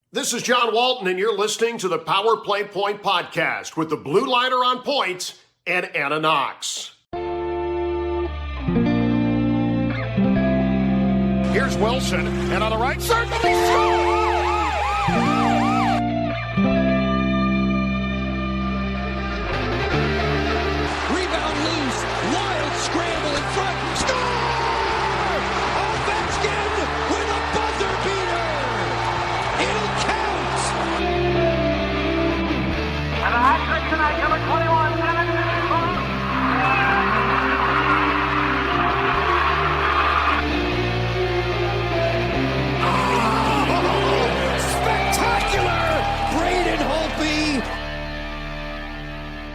This is John Walton, and you're listening to the Power Play Point podcast with the Blue Liner on point and Anna Knox. Here's Wilson, and on the right side, he rebound loose, wild scramble in front, score! Ovechkin with a buzzer beater! It'll count! And a hat trick tonight, number 21,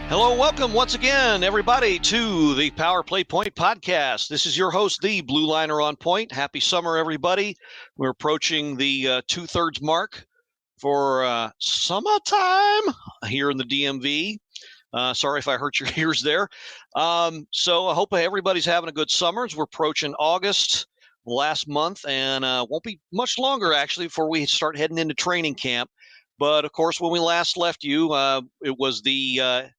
Hello, welcome once again, everybody, to the Power Play Point podcast. This is your host, the Blue Liner on Point. Happy summer, everybody. We're approaching the two-thirds mark for summertime here in the DMV. Sorry if I hurt your ears there. So I hope everybody's having a good summer as we're approaching August last month, and won't be much longer, actually, before we start heading into training camp. But, of course, when we last left you, it was the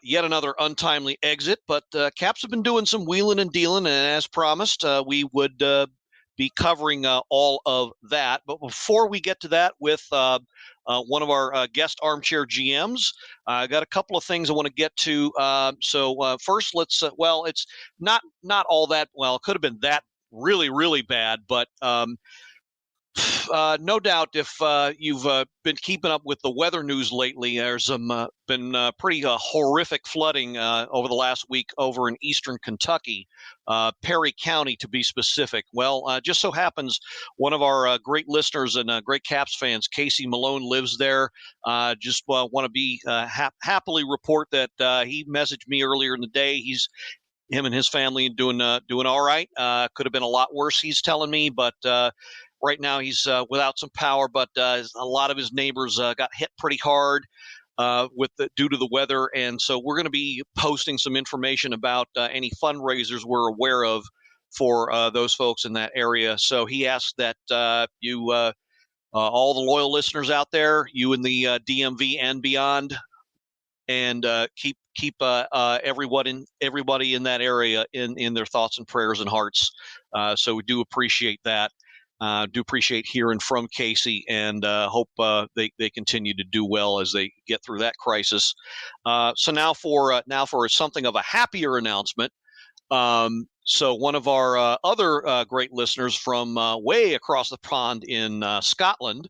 yet another untimely exit, but Caps have been doing some wheeling and dealing, and as promised, we would be covering all of that. But before we get to that with one of our guest Armchair GMs, I got a couple of things I want to get to. So first, let's, well, it's not all that, well, it could have been that really bad, but no doubt if you've been keeping up with the weather news lately, there's been pretty horrific flooding over the last week over in eastern Kentucky, Perry County to be specific. Well, just so happens one of our great listeners and great Caps fans, Casey Malone, lives there. Just want to be happily report that he messaged me earlier in the day. Him and his family doing all right. Could have been a lot worse, he's telling me, but right now he's without some power, but a lot of his neighbors got hit pretty hard due to the weather. And so we're going to be posting some information about any fundraisers we're aware of for those folks in that area. So he asked that you, all the loyal listeners out there, you in the DMV and beyond, and keep everybody in that area in their thoughts and prayers and hearts. So we do appreciate that. Do appreciate hearing from Casey, and hope they continue to do well as they get through that crisis. So now for something of a happier announcement. So one of our other great listeners from way across the pond in Scotland,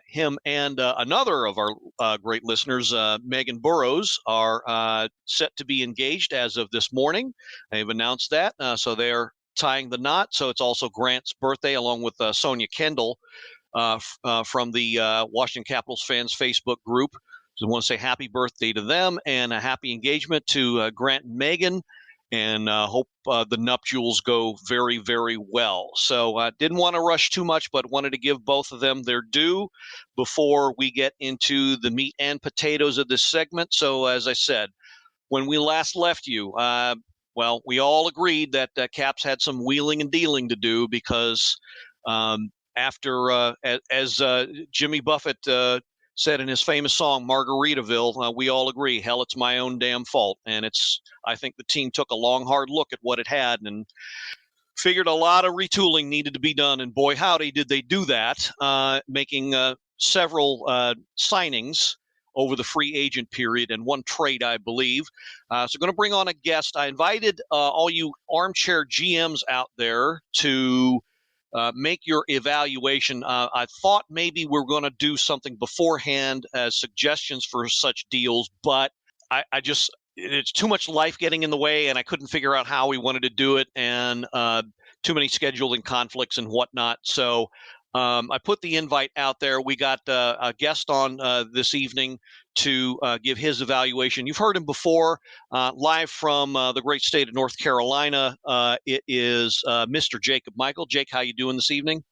him and another of our great listeners, Megan Burrows, are set to be engaged as of this morning. They've announced that, so they're tying the knot. So it's also Grant's birthday, along with Sonia Kendall from the Washington Capitals fans Facebook group. So I want to say happy birthday to them and a happy engagement to Grant and Megan, and hope the nuptials go very, very well. So didn't want to rush too much, but wanted to give both of them their due before we get into the meat and potatoes of this segment. So as I said, when we last left you, well, we all agreed that Caps had some wheeling and dealing to do because after, as Jimmy Buffett said in his famous song, Margaritaville, we all agree, hell, it's my own damn fault. And I think the team took a long, hard look at what it had and figured a lot of retooling needed to be done. And boy, howdy, did they do that, making several signings over the free agent period and one trade, I believe. So going to bring on a guest. I invited all you Armchair GMs out there to make your evaluation. I thought maybe we're going to do something beforehand as suggestions for such deals, but it's too much life getting in the way, and I couldn't figure out how we wanted to do it, and too many scheduling conflicts and whatnot. So I put the invite out there. We got a guest on this evening to give his evaluation. You've heard him before, live from the great state of North Carolina. It is Mr. Jacob Michael. Jake, how you doing this evening?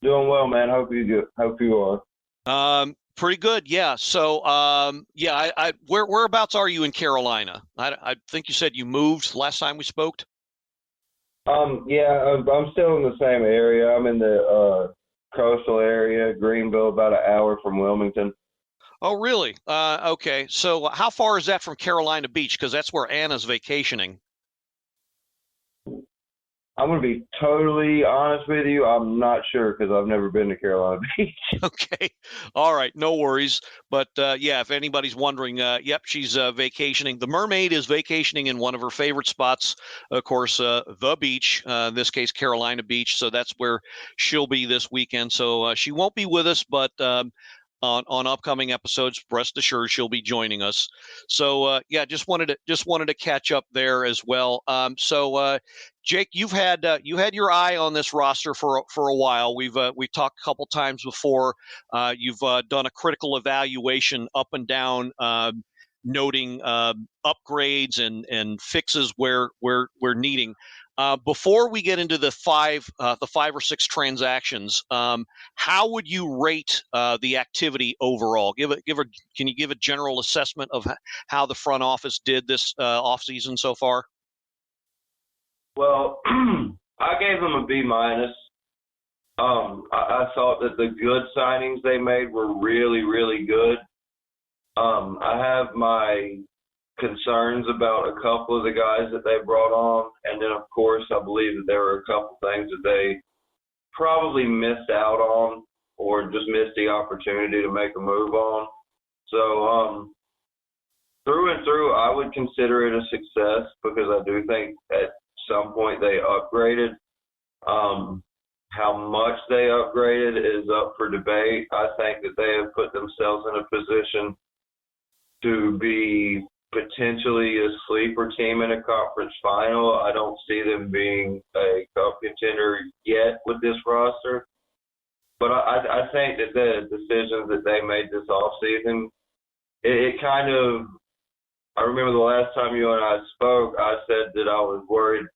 Doing well, man. Hope you are. Pretty good, yeah. So, whereabouts are you in Carolina? I think you said you moved last time we spoke. I'm still in the same area. I'm in the coastal area, Greenville, about an hour from Wilmington. Oh, really? Okay. So how far is that from Carolina Beach? Because that's where Anna's vacationing. I'm going to be totally honest with you. I'm not sure because I've never been to Carolina Beach. Okay. All right. No worries. But yeah, if anybody's wondering, yep, she's vacationing. The Mermaid is vacationing in one of her favorite spots, of course, the beach, in this case, Carolina Beach. So that's where she'll be this weekend. So she won't be with us, but on upcoming episodes, rest assured she'll be joining us. So yeah, just wanted to catch up there as well. So Jake, you've had your eye on this roster for a while. We've talked a couple times before. You've done a critical evaluation up and down, noting upgrades and fixes where we're needing. Before we get into the five or six transactions, how would you rate the activity overall? Can you give a general assessment of how the front office did this offseason so far? Well, I gave them a B-. I thought that the good signings they made were really, really good. I have my concerns about a couple of the guys that they brought on, and then, of course, I believe that there were a couple things that they probably missed out on or just missed the opportunity to make a move on. So, through and through, I would consider it a success because I do think at some point they upgraded. How much they upgraded is up for debate. I think that they have put themselves in a position to be potentially a sleeper team in a conference final. I don't see them being a cup contender yet with this roster. But I think that the decisions that they made this offseason, it kind of, I remember the last time you and I spoke, I said that I was worried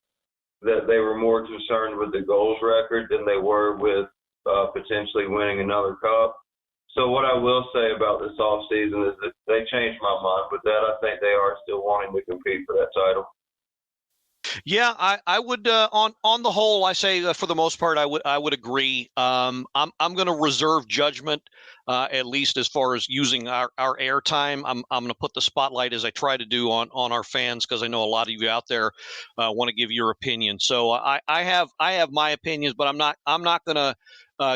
that they were more concerned with the goals record than they were with potentially winning another cup. So what I will say about this offseason is that they changed my mind with that. I think they are still wanting to compete for that title. Yeah, I would on the whole, I say for the most part, I would agree. I'm going to reserve judgment, at least as far as using our airtime. I'm going to put the spotlight, as I try to do, on our fans, because I know a lot of you out there want to give your opinion. So I have my opinions, but I'm not going to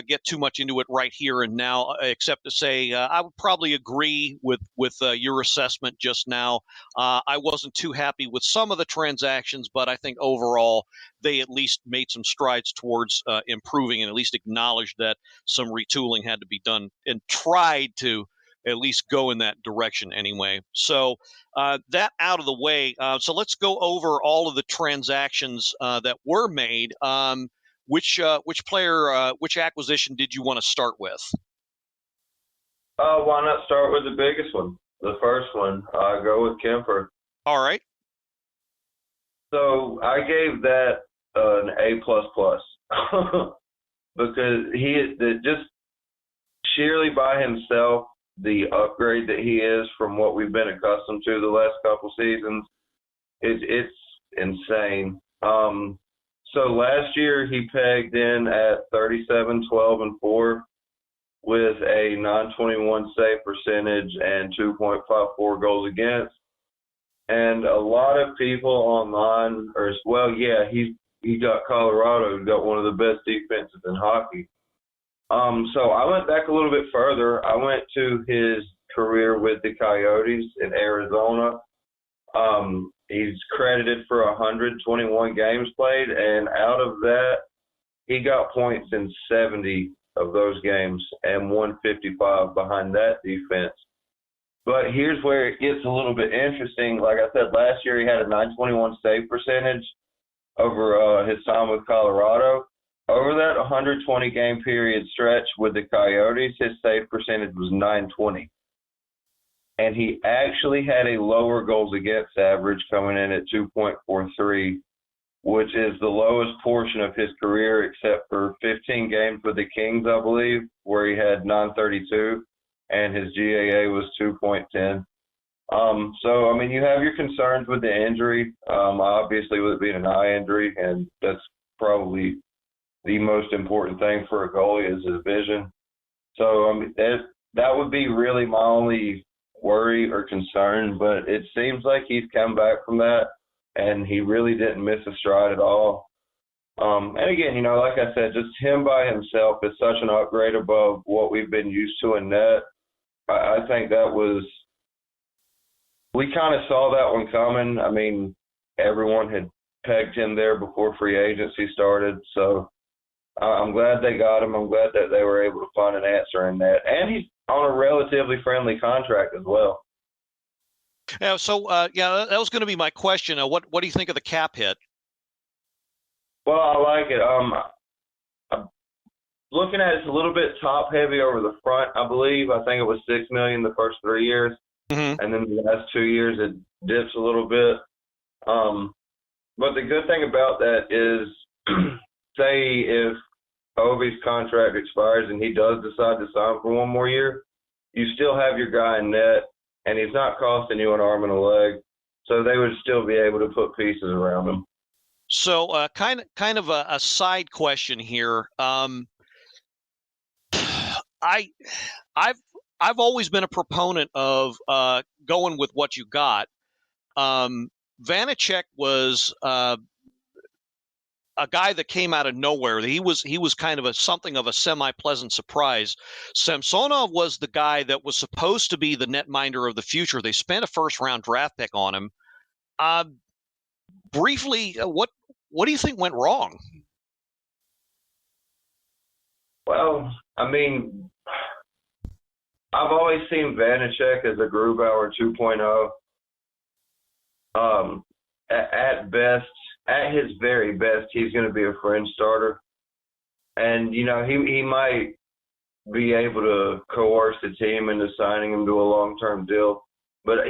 get too much into it right here and now, except to say I would probably agree with your assessment just now. I wasn't too happy with some of the transactions, but I think overall they at least made some strides towards improving and at least acknowledged that some retooling had to be done and tried to at least go in that direction anyway. So that out of the way, so let's go over all of the transactions that were made. Which acquisition did you want to start with? Why not start with the biggest one, the first one? Go with Kemper. All right. So I gave that an A++, because he is just sheerly by himself, the upgrade that he is from what we've been accustomed to the last couple seasons, it's insane. So last year he pegged in at 37, 12, and 4 with a 921 save percentage and 2.54 goals against. And a lot of people online are, well, yeah, he got Colorado, who got one of the best defenses in hockey. So I went back a little bit further. I went to his career with the Coyotes in Arizona. He's credited for 121 games played, and out of that, he got points in 70 of those games and 155 behind that defense. But here's where it gets a little bit interesting. Like I said, last year he had a 921 save percentage over his time with Colorado. Over that 120-game period stretch with the Coyotes, his save percentage was 920. And he actually had a lower goals against average coming in at 2.43, which is the lowest portion of his career except for 15 games with the Kings, I believe, where he had 932, and his GAA was 2.10. So, I mean, you have your concerns with the injury, obviously with it being an eye injury, and that's probably the most important thing for a goalie is his vision. So, I mean, that would be really my only worry or concern, but it seems like he's come back from that, and he really didn't miss a stride at all. And again, you know, like I said, just him by himself is such an upgrade above what we've been used to in net. I think that was – we kind of saw that one coming. I mean, everyone had pegged him there before free agency started, so I'm glad they got him. I'm glad that they were able to find an answer in that. And he's on a relatively friendly contract as well. Yeah, so, that was going to be my question. What do you think of the cap hit? Well, I like it. I'm looking at it's a little bit top heavy over the front, I believe. I think it was $6 million the first 3 years. Mm-hmm. And then the last 2 years it dips a little bit. But the good thing about that is, say if Ovi's contract expires and he does decide to sign for one more year, you still have your guy in net, and he's not costing you an arm and a leg. So they would still be able to put pieces around him. So, kind of a side question here. I've always been a proponent of going with what you got. Vanacek was a guy that came out of nowhere. He was kind of something of a semi-pleasant surprise. Samsonov was the guy that was supposed to be the netminder of the future. They spent a first-round draft pick on him. Briefly, what do you think went wrong? Well, I mean, I've always seen Vanacek as a Grubauer 2.0. At best, at his very best, he's going to be a fringe starter. And, you know, he might be able to coerce the team into signing him to a long-term deal. But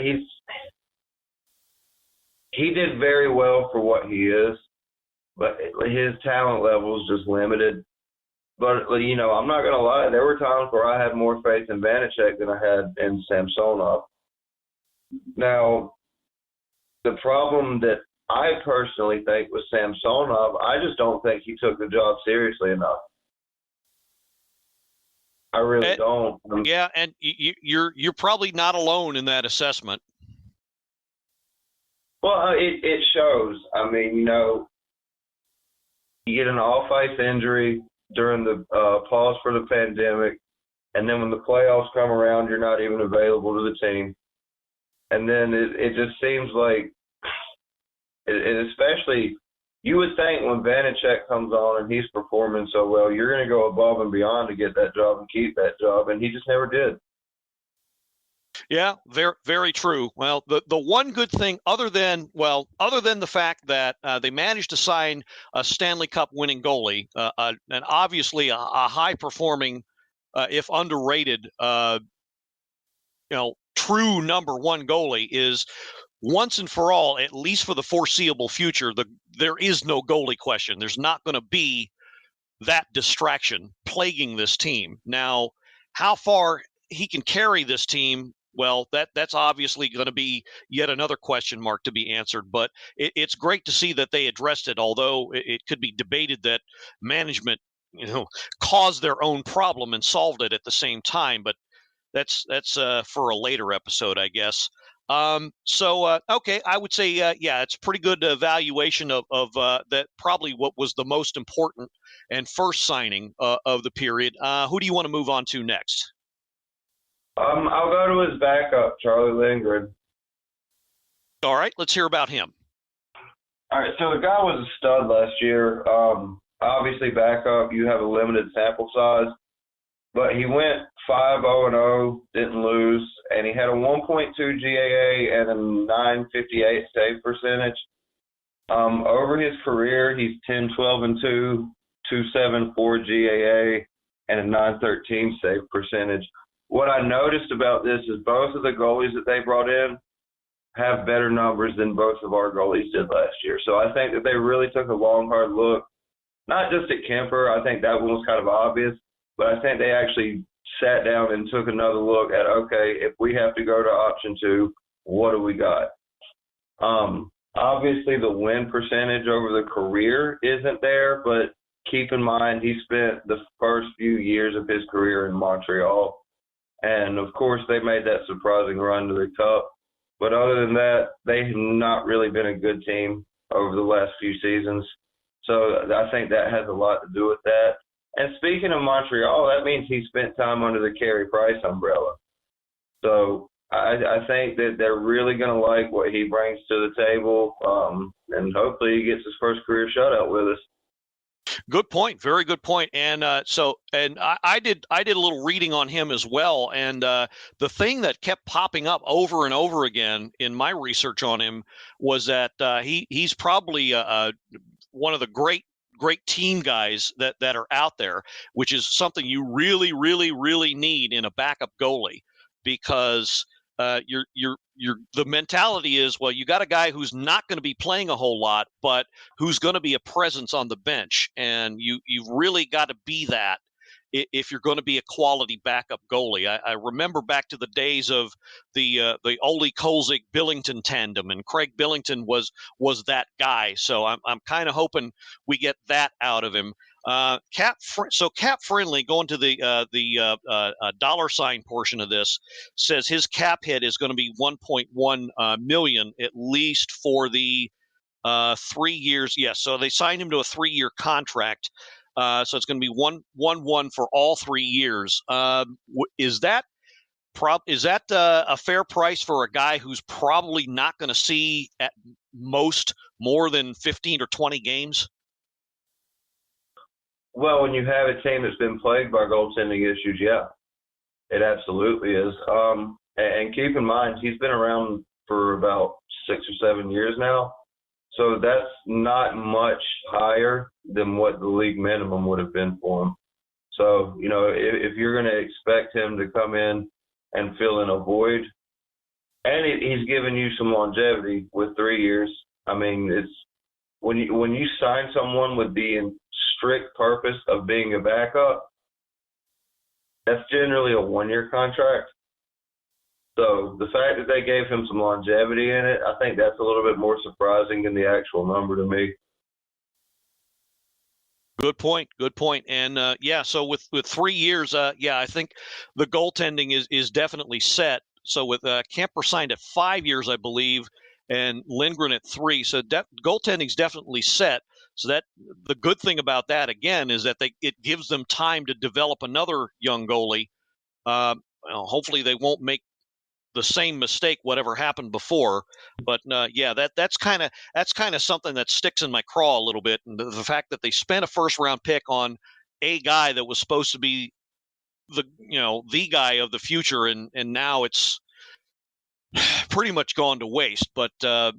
he did very well for what he is. But his talent level is just limited. But, you know, I'm not going to lie. There were times where I had more faith in Vanacek than I had in Samsonov. Now, the problem that I personally think with Samsonov, I just don't think he took the job seriously enough. I really don't. Yeah, and you're probably not alone in that assessment. Well, it shows. I mean, you know, you get an off-ice injury during the pause for the pandemic, and then when the playoffs come around, you're not even available to the team. And then it just seems like, especially, you would think when Vanacek comes on and he's performing so well, you're going to go above and beyond to get that job and keep that job, and he just never did. Yeah, very, very true. Well, the one good thing, other than the fact that they managed to sign a Stanley Cup winning goalie, and obviously a high performing, if underrated, true number one goalie, is once and for all, at least for the foreseeable future, there is no goalie question. There's not going to be that distraction plaguing this team. Now, how far he can carry this team, well, that's obviously going to be yet another question mark to be answered. But it's great to see that they addressed it, although it could be debated that management, caused their own problem and solved it at the same time. But that's for a later episode, I guess. Okay, I would say, it's a pretty good evaluation of that. Probably what was the most important and first signing of the period. Who do you want to move on to next? I'll go to his backup, Charlie Lindgren. All right, let's hear about him. All right, so the guy was a stud last year. Obviously, backup, you have a limited sample size, but he went 5-0-0, didn't lose, and he had a 1.2 GAA and a 958 save percentage. Over his career, he's 10-12-2, 274 GAA, and a 913 save percentage. What I noticed about this is both of the goalies that they brought in have better numbers than both of our goalies did last year. So I think that they really took a long, hard look, not just at Kemper. I think that one was kind of obvious, but I think they actually sat down and took another look at, okay, if we have to go to option 2, what do we got? Obviously, the win percentage over the career isn't there, but keep in mind he spent the first few years of his career in Montreal. And, of course, they made that surprising run to the Cup. But other than that, they have not really been a good team over the last few seasons. So I think that has a lot to do with that. And speaking of Montreal, that means he spent time under the Carey Price umbrella. So I think that they're really going to like what he brings to the table, and hopefully he gets his first career shutout with us. Good point. Very good point. And I did a little reading on him as well. And the thing that kept popping up over and over again in my research on him was that he's probably one of the great team guys that are out there, which is something you really, really, really need in a backup goalie, because the mentality is, well, you got a guy who's not going to be playing a whole lot, but who's going to be a presence on the bench, and you've really got to be that if you're going to be a quality backup goalie. I remember back to the days of the Ole Kolzig Billington tandem, and Craig Billington was that guy. So I'm kind of hoping we get that out of him. Cap friendly, going to the dollar sign portion of this, says his cap hit is going to be $1.1 million at least for the 3 years. Yes, so they signed him to a 3-year contract. So it's going to be 1.1 for all 3 years. Is that a fair price for a guy who's probably not going to see at most more than 15 or 20 games? Well, when you have a team that's been plagued by goaltending issues, yeah, it absolutely is. And keep in mind, he's been around for about 6 or 7 years now. So that's not much higher than what the league minimum would have been for him. So, if you're going to expect him to come in and fill in a void, and he's given you some longevity with 3 years. I mean, it's when you sign someone with the strict purpose of being a backup, that's generally a 1-year contract. So the fact that they gave him some longevity in it, I think that's a little bit more surprising than the actual number to me. Good point. And so with 3 years, I think the goaltending is definitely set. So with Kemper signed at 5 years, I believe, and Lindgren at 3. So goaltending's definitely set. So that the good thing about that, again, is that it gives them time to develop another young goalie. Hopefully they won't make the same mistake whatever happened before, but that's kind of something that sticks in my craw a little bit, and the fact that they spent a first-round pick on a guy that was supposed to be the guy of the future, and now it's pretty much gone to waste. But at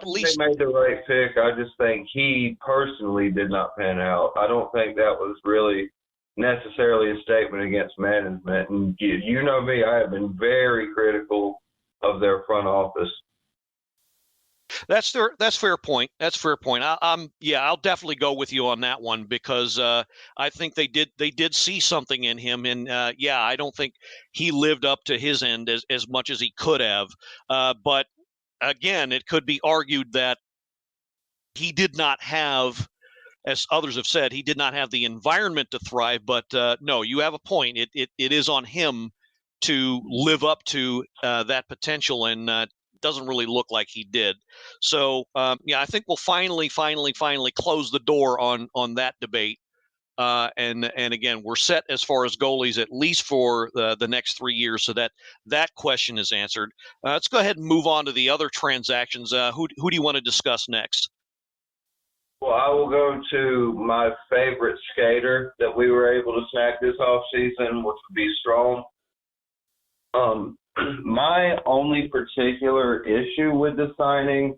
least they made the right pick. I just think he personally did not pan out. I don't think that was really necessarily a statement against management. And you know me, I have been very critical of their front office. That's fair point. I'll definitely go with you on that one, because I think they did see something in him, and I don't think he lived up to his end as much as he could have. But again, it could be argued that he did not have, as others have said, he did not have the environment to thrive. But no, you have a point. It is on him to live up to that potential, and doesn't really look like he did. So I think we'll finally close the door on that debate. And again, we're set as far as goalies, at least for the next 3 years, so that question is answered. Let's go ahead and move on to the other transactions. Who do you want to discuss next? Well, I will go to my favorite skater that we were able to snag this offseason, which would be Strome. My only particular issue with the signing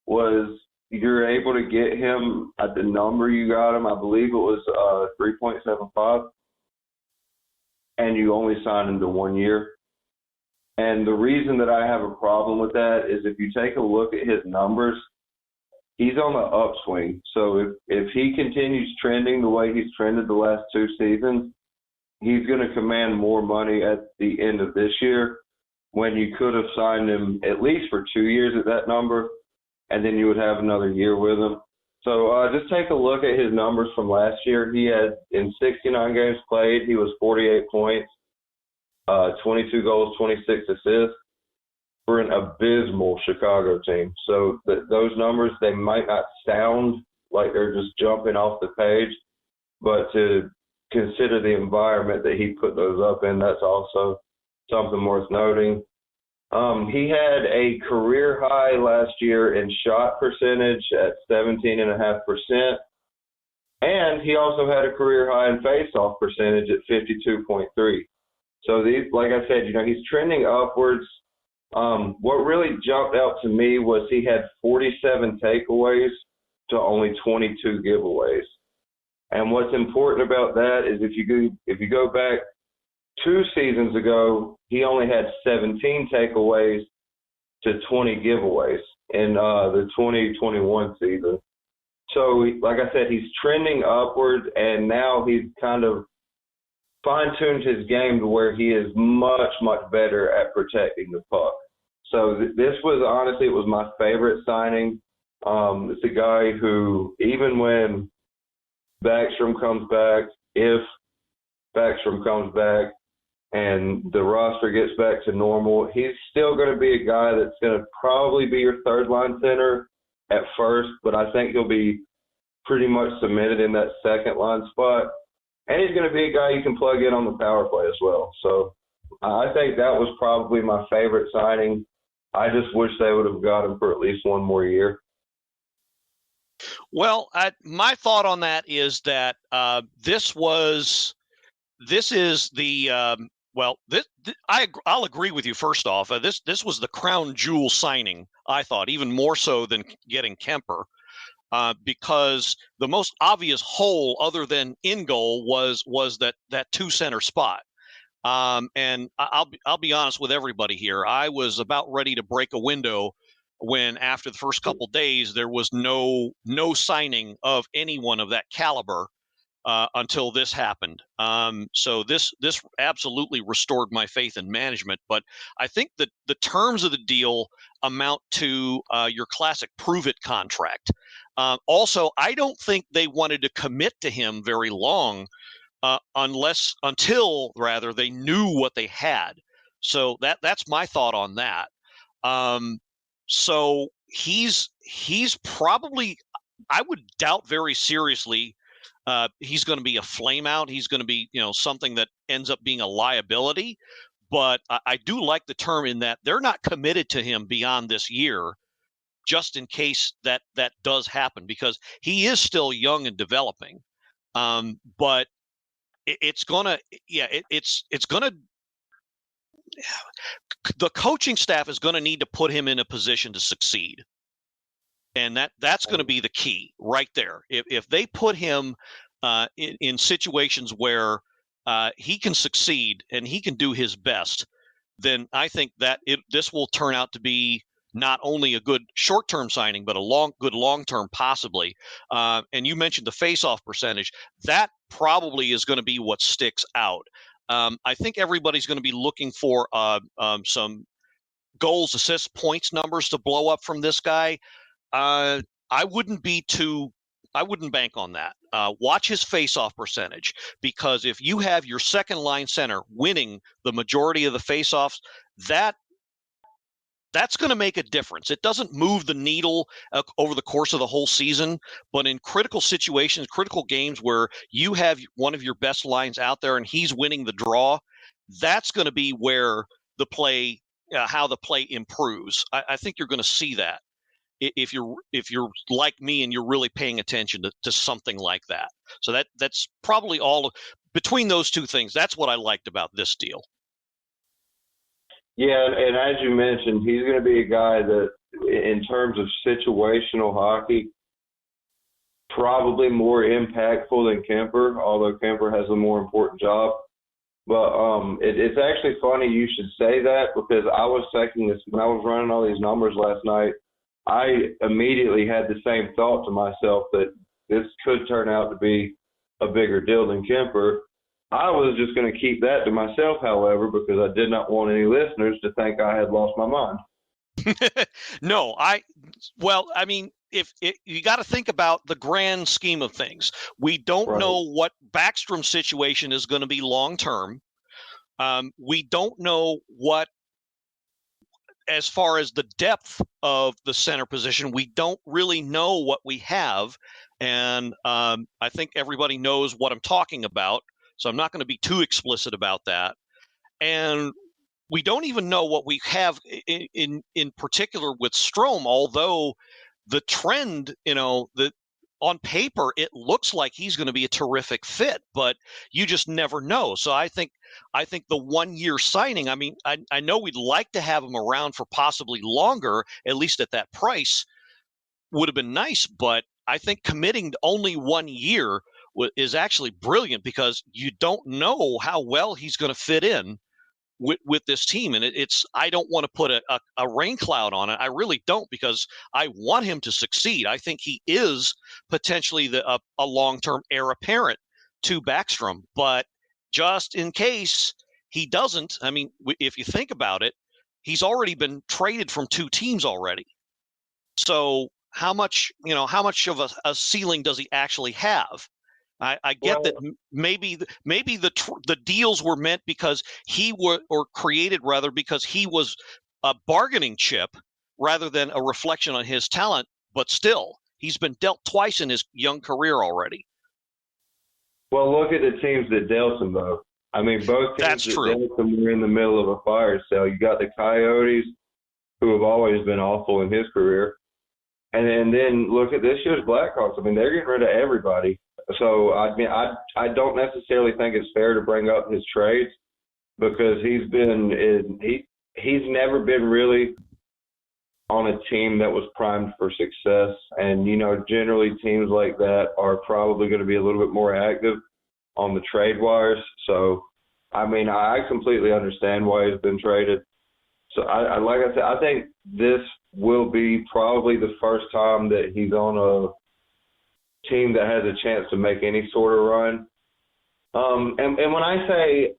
was you're able to get him at the number you got him. I believe it was 3.75, and you only signed him to 1 year. And the reason that I have a problem with that is if you take a look at his numbers, he's on the upswing. So if he continues trending the way he's trended the last 2 seasons, he's going to command more money at the end of this year, when you could have signed him at least for 2 years at that number, and then you would have another year with him. So just take a look at his numbers from last year. He had, in 69 games played, he was 48 points, 22 goals, 26 assists for an abysmal Chicago team. So those numbers, they might not sound like they're just jumping off the page, but to consider the environment that he put those up in, that's also something worth noting. He had a career high last year in shot percentage at 17.5%, and he also had a career high in face-off percentage at 52.3. So these, like I said, he's trending upwards. What really jumped out to me was he had 47 takeaways to only 22 giveaways. And what's important about that is if you go back 2 seasons ago, he only had 17 takeaways to 20 giveaways in the 2021 season. So, like I said, he's trending upward, and now he's kind of fine-tuned his game to where he is much, much better at protecting the puck. So this was, honestly, it was my favorite signing. It's a guy who, even when Backstrom comes back, if Backstrom comes back, and the roster gets back to normal, he's still going to be a guy that's going to probably be your third-line center at first, but I think he'll be pretty much cemented in that second-line spot. And he's going to be a guy you can plug in on the power play as well. So I think that was probably my favorite signing. I just wish they would have got him for at least one more year. Well, my thought on that is that I'll agree with you. First off, this was the crown jewel signing, I thought, even more so than getting Kemper, because the most obvious hole other than in goal was that 2-center spot. And I'll be honest with everybody here. I was about ready to break a window when, after the first couple days, there was no signing of anyone of that caliber. Until this happened. So this absolutely restored my faith in management. But I think that the terms of the deal amount to your classic prove-it contract. Also, I don't think they wanted to commit to him very long until they knew what they had. So that's my thought on that. So he's probably, I would doubt very seriously he's going to be a flameout. He's going to be, something that ends up being a liability. But I do like the term in that they're not committed to him beyond this year, just in case that does happen, because he is still young and developing. But it's gonna, the coaching staff is going to need to put him in a position to succeed. And that's going to be the key right there. If they put him in situations where he can succeed and he can do his best, then I think that this will turn out to be not only a good short-term signing, but a good long-term possibly. And you mentioned the face-off percentage. That probably is going to be what sticks out. I think everybody's going to be looking for some goals, assists, points numbers to blow up from this guy. I wouldn't bank on that. Watch his face-off percentage, because if you have your second line center winning the majority of the face-offs, that's going to make a difference. It doesn't move the needle over the course of the whole season, but in critical situations, critical games where you have one of your best lines out there and he's winning the draw, that's going to be where the play, how the play improves. I think you're going to see that if you're like me and you're really paying attention to something like that. So that's probably all between those two things. That's what I liked about this deal. Yeah, and as you mentioned, he's going to be a guy that, in terms of situational hockey, probably more impactful than Kemper, although Kemper has a more important job. But it's actually funny you should say that, because I was thinking this when I was running all these numbers last night. I immediately had the same thought to myself that this could turn out to be a bigger deal than Kemper. I was just going to keep that to myself, however, because I did not want any listeners to think I had lost my mind. No, you got to think about the grand scheme of things. We don't know what Backstrom's situation is going to be long term. We don't know what, as far as the depth of the center position, we don't really know what we have. And I think everybody knows what I'm talking about. So I'm not going to be too explicit about that. And we don't even know what we have in particular with Strome, although the trend, on paper, it looks like he's going to be a terrific fit, but you just never know. So I think the 1 year signing, I mean, I know we'd like to have him around for possibly longer, at least at that price would have been nice, but I think committing to only 1 year is actually brilliant because you don't know how well he's going to fit in with this team. And I don't want to put a rain cloud on it. I really don't, because I want him to succeed. I think he is potentially a long-term heir apparent to Backstrom, but just in case he doesn't, I mean, if you think about it, he's already been traded from 2 teams already. So how much of a ceiling does he actually have? I get that maybe the deals were meant because created because he was a bargaining chip rather than a reflection on his talent. But still, he's been dealt twice in his young career already. Well, look at the teams that dealt him, though. I mean, both teams that dealt him were in the middle of a fire sale. You got the Coyotes, who have always been awful in his career. And then look at this year's Blackhawks. I mean, they're getting rid of everybody. So, I mean, I don't necessarily think it's fair to bring up his trades because he's never been really on a team that was primed for success. And, generally teams like that are probably going to be a little bit more active on the trade wires. So, I mean, I completely understand why he's been traded. So, like I said, I think this will be probably the first time that he's on a team that has a chance to make any sort of run. And when I say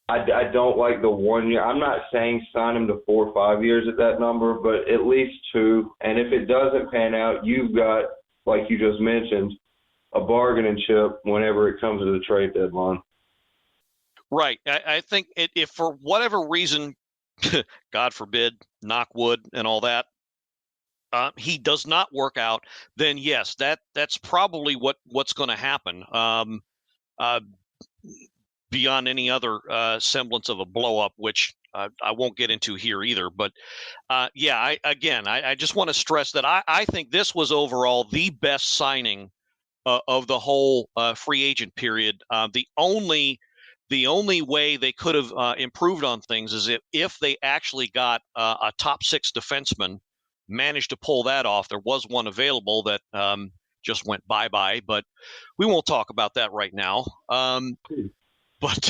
I don't like the 1 year, I'm not saying sign him to 4 or 5 years at that number, but at least 2. And if it doesn't pan out, you've got, like you just mentioned, a bargaining chip whenever it comes to the trade deadline. Right. I think if for whatever reason, God forbid, knock wood and all that, he does not work out, then yes, that's probably what's going to happen. Beyond any other semblance of a blow up, which I won't get into here either. But I just want to stress that I think this was overall the best signing of the whole free agent period. The only way they could have improved on things is if they actually got a top 6 defenseman, managed to pull that off. There was one available that just went bye-bye, but we won't talk about that right now. But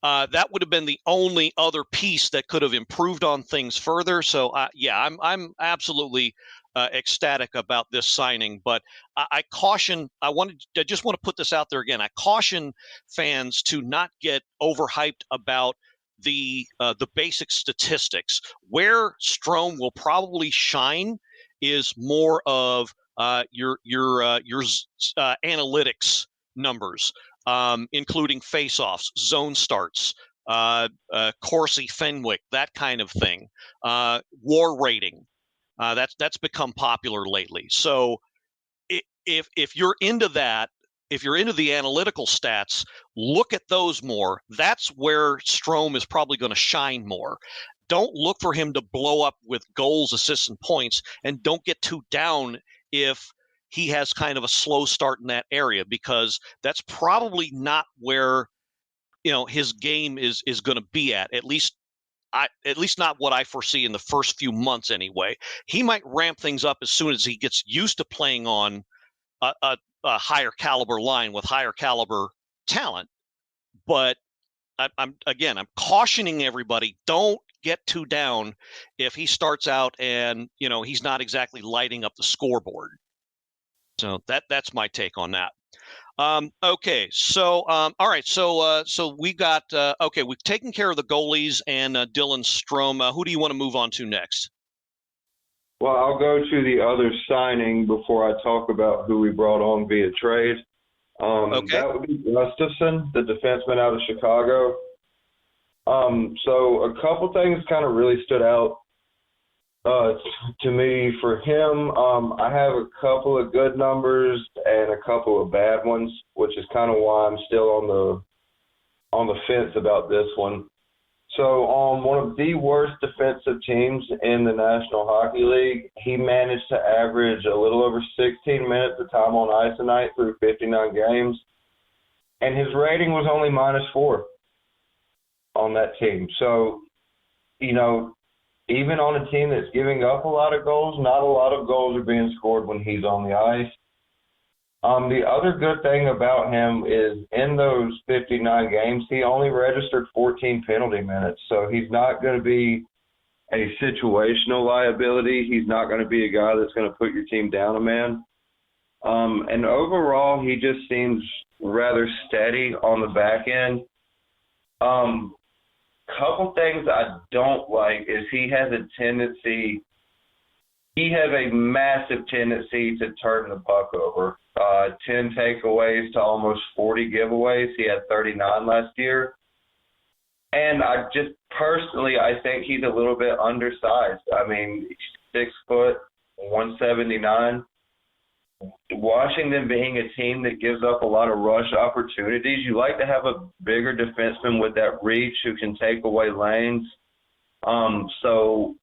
that would have been the only other piece that could have improved on things further. So, I'm absolutely ecstatic about this signing. But I caution. I just want to put this out there again. I caution fans to not get overhyped about the basic statistics. Where Strome will probably shine is more of your analytics numbers, including faceoffs, zone starts, Corsi Fenwick, that kind of thing, WAR rating. That's become popular lately. So if you're into that, if you're into the analytical stats, look at those more. That's where Strome is probably going to shine more. Don't look for him to blow up with goals, assists, and points, and don't get too down if he has kind of a slow start in that area, because that's probably not where his game is going to be at least not what I foresee in the first few months anyway. He might ramp things up as soon as he gets used to playing on a higher caliber line with higher caliber talent. But I'm cautioning everybody, don't get too down if he starts out and he's not exactly lighting up the scoreboard. So that's my take on that. Okay, so all right, so we got we've taken care of the goalies and Dylan Strome. Who do you want to move on to next? Well, I'll go to the other signing before I talk about who we brought on via trade. Okay. That would be Gustafson, the defenseman out of Chicago. So a couple things kind of really stood out to me for him. I have a couple of good numbers and a couple of bad ones, which is kind of why I'm still on the fence about this one. So on one of the worst defensive teams in the National Hockey League, he managed to average a little over 16 minutes of time on ice a night through 59 games, and his rating was only -4 on that team. So, you know, even on a team that's giving up a lot of goals, not a lot of goals are being scored when he's on the ice. The other good thing about him is in those 59 games, he only registered 14 penalty minutes. So he's not going to be a situational liability. He's not going to be a guy that's going to put your team down a man. And overall, he just seems rather steady on the back end. Couple things I don't like is he has a massive tendency to turn the puck over. 10 takeaways to almost 40 giveaways. He had 39 last year. And I think he's a little bit undersized. I mean, 6 foot, 179. Washington being a team that gives up a lot of rush opportunities, you like to have a bigger defenseman with that reach who can take away lanes. So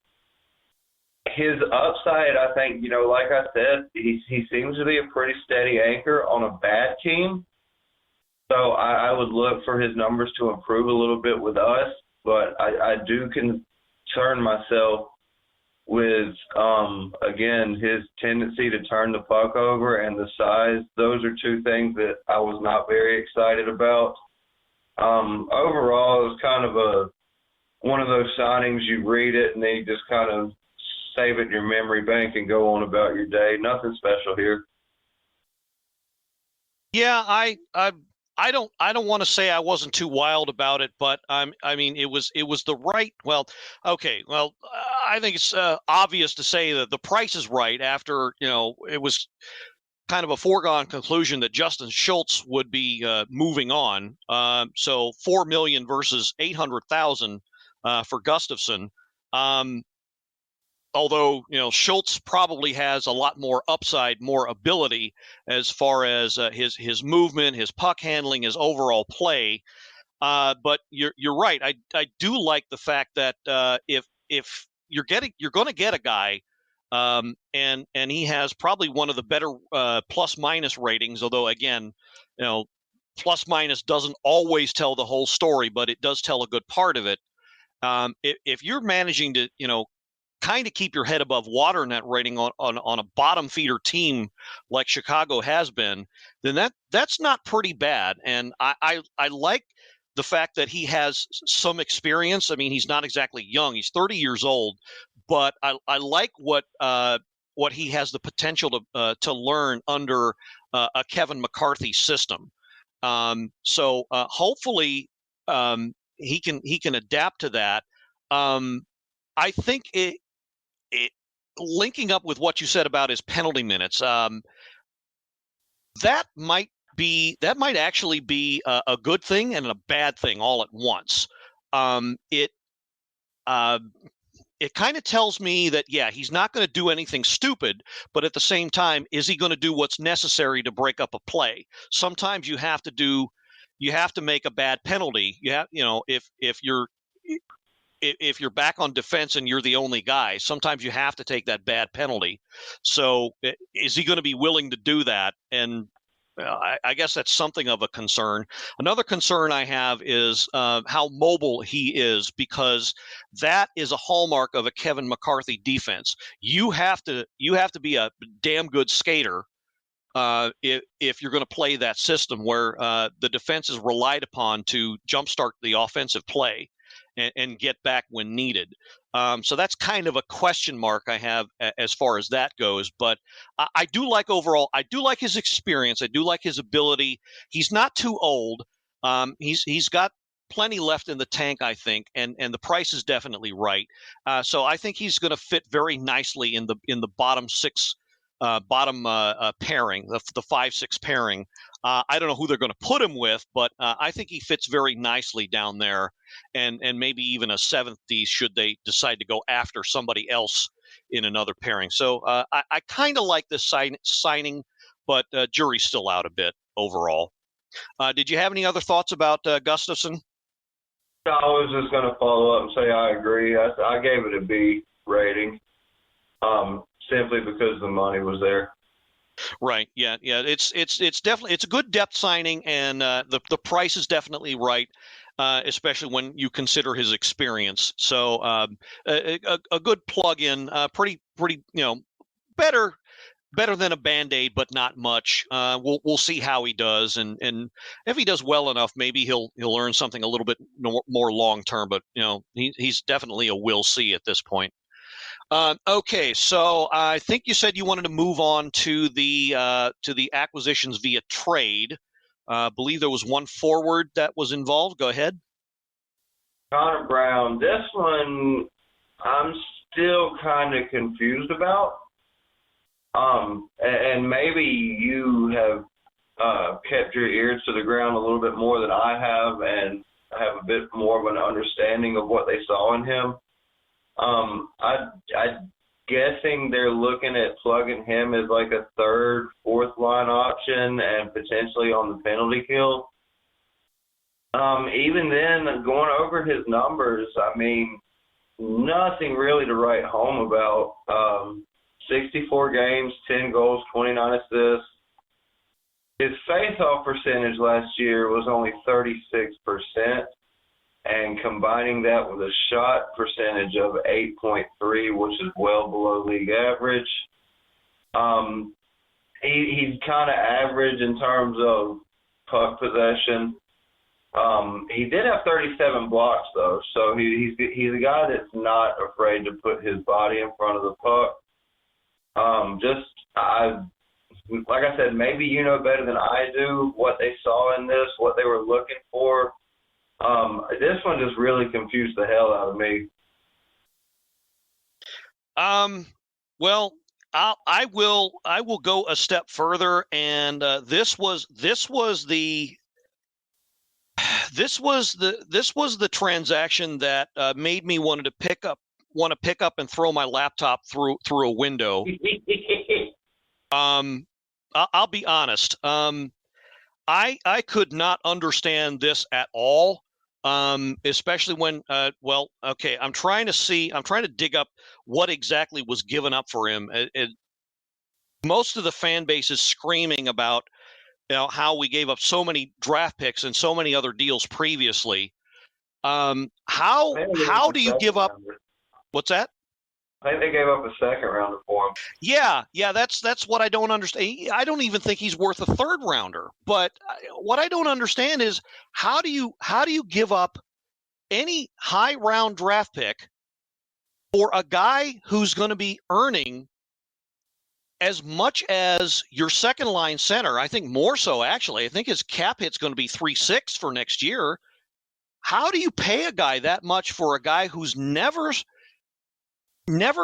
his upside, I think, you know, like I said, he seems to be a pretty steady anchor on a bad team. So I would look for his numbers to improve a little bit with us, but I do concern myself with, again, his tendency to turn the puck over and the size. Those are two things that I was not very excited about. Overall, it was kind of one of those signings you read it and then you just kind of save it in your memory bank and go on about your day. Nothing special here. Yeah, I don't want to say I wasn't too wild about it, but I mean it was the right. Well, okay. Well, I think it's obvious to say that the price is right after, you know, it was kind of a foregone conclusion that Justin Schultz would be moving on. So $4 million versus $800,000 for Gustafson. Although, you know, Schultz probably has a lot more upside, more ability as far as his movement, his puck handling, his overall play. But you're right. I do like the fact that if you're going to get a guy, and he has probably one of the better plus minus ratings. Although again, you know, plus minus doesn't always tell the whole story, but it does tell a good part of it. If you're managing to, you know, kind of keep your head above water in that rating on a bottom feeder team like Chicago has been, then that's not pretty bad. And I like the fact that he has some experience. I mean, he's not exactly young. He's 30 years old, but I like what he has the potential to learn under a Kevin McCarthy system. So hopefully he can adapt to that. I think it linking up with what you said about his penalty minutes, that might actually be a good thing and a bad thing all at once. It kind of tells me that, yeah, he's not going to do anything stupid, but at the same time, is he going to do what's necessary to break up a play? Sometimes you have to make a bad penalty. You know, if you're back on defense and you're the only guy, sometimes you have to take that bad penalty. So is he going to be willing to do that? And I guess that's something of a concern. Another concern I have is how mobile he is, because that is a hallmark of a Kevin McCarthy defense. You have to be a damn good skater if you're going to play that system where the defense is relied upon to jumpstart the offensive play and get back when needed. So that's kind of a question mark I have as far as that goes. But I do like overall, I do like his experience. I do like his ability. He's not too old. He's got plenty left in the tank, I think, and the price is definitely right. So I think he's going to fit very nicely in the bottom six, pairing, the 5-6 pairing. I don't know who they're going to put him with, but I think he fits very nicely down there, and maybe even a 7th D should they decide to go after somebody else in another pairing. So I kind of like this signing, but jury's still out a bit overall. Did you have any other thoughts about Gustafson? I was just going to follow up and say I agree. I gave it a B rating, simply because the money was there. Right. Yeah. It's definitely a good depth signing, and the price is definitely right, especially when you consider his experience. So a good plug-in, pretty better than a Band-Aid, but not much. We'll see how he does, and if he does well enough, maybe he'll earn something a little bit more long term. But he's definitely a we'll see at this point. Okay, so I think you said you wanted to move on to the acquisitions via trade. I believe there was one forward that was involved. Go ahead. Connor Brown. This one I'm still kind of confused about. And maybe you have kept your ears to the ground a little bit more than I have, and have a bit more of an understanding of what they saw in him. I'm guessing they're looking at plugging him as like a 3rd, 4th line option, and potentially on the penalty kill. Even then, going over his numbers, I mean, nothing really to write home about. 64 games, 10 goals, 29 assists. His face-off percentage last year was only 36%, and combining that with a shot percentage of 8.3, which is well below league average. He's kind of average in terms of puck possession. He did have 37 blocks, though, so he's a guy that's not afraid to put his body in front of the puck. Like I said, maybe you know better than I do what they saw in this, what they were looking for. This one just really confused the hell out of me. Well, I will go a step further, and this was the transaction that made me want to pick up and throw my laptop through a window. I'll be honest. I could not understand this at all. Especially when, okay, I'm trying to dig up what exactly was given up for him. Most of the fan base is screaming about, how we gave up so many draft picks and so many other deals previously. How do you give up? What's that? I think they gave up a 2nd rounder for him. Yeah, that's what I don't understand. I don't even think he's worth a 3rd rounder. But what I don't understand is how do you give up any high round draft pick for a guy who's going to be earning as much as your 2nd line center? I think more so, actually. I think his cap hit's going to be 3.6 for next year. How do you pay a guy that much for a guy who's never